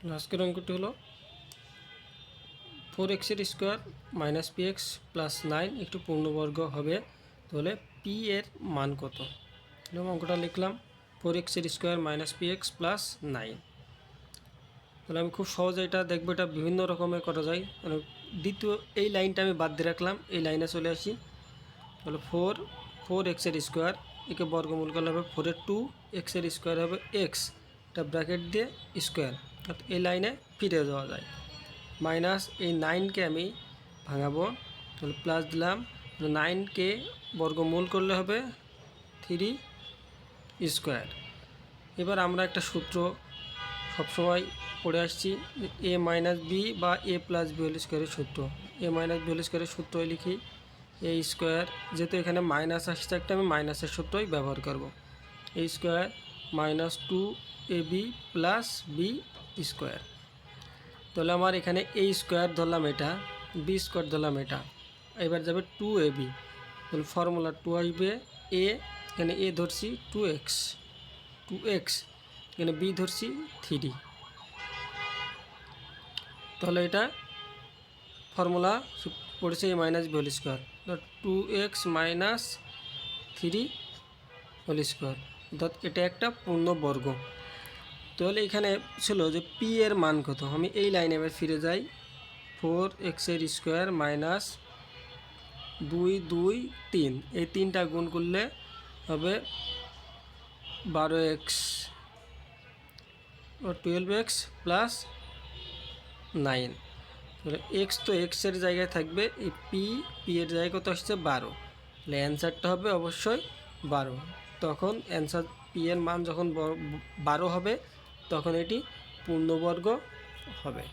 আজকের অঙ্কটি হলো 4x এর স্কোয়ার মাইনাস px প্লাস 9 একটু পূর্ণবর্গ হবে, তাহলে p এর মান কত? এবং অঙ্কটা লিখলাম 4x এর স্কোয়ার মাইনাস px প্লাস 9। তাহলে আমি খুব সহজে এটা দেখবো, এটা বিভিন্ন রকমের করা যায়। দ্বিতীয় এই লাইনটা আমি বাদ দিয়ে রাখলাম, এই লাইনে চলে আসি। তাহলে 4x এর স্কোয়ার একে বর্গমূল করলে হবে 4 এর 2, x এর স্কোয়ার হবে x, এটা ব্র্যাকেট দিয়ে স্কোয়ার, এই লাইনে ফিরে যাওয়া যায়। মাইনাস এই 9কে আমি ভাঙাবো, তাহলে প্লাস দিলাম, 9কে বর্গমূল করলে হবে 3 স্কোয়ার। এবার আমরা একটা সূত্র সবসময় পড়ে আসছি, এ মাইনাস বি বা এ প্লাস বি হোল স্কোয়ারের সূত্র। এ মাইনাস বি হোল স্কোয়ারের সূত্র লিখি এ স্কোয়ার, যেহেতু এখানে মাইনাস আসছে একটা, আমি মাইনাসের সূত্রই ব্যবহার করব। A square minus 2ab plus B square. তাহলে আমার এখানে এ স্কোয়ার ধরলাম, এটা বি স্কোয়ার ধরলাম, এটা এবার যাবে 2ab, তাহলে ফর্মুলা 2 আসবে। এ এখানে এ ধরছি 2x, এখানে বি ধরছি 3। তাহলে এটা ফর্মুলা পড়েছে A minus B whole square, 2x minus 3 whole square, অর্থাৎ এটা একটা পূর্ণবর্গ। তাহলে এখানে ছিল যে পি এর মান কত। আমি এই লাইনে এবার ফিরে যাই, 4x এর স্কোয়ার মাইনাস 2 2 3, এই 3টা গুণ করলে হবে 12x ও 12x প্লাস 9। তাহলে এক্স তো এক্সের জায়গায় থাকবে, এই পি এর জায়গায় কত আসছে 12, তাহলে অ্যান্সারটা হবে অবশ্যই 12। তখন অ্যান্সার পি এর মান যখন 12 হবে তখন এটি পূর্ণবর্গ হবে।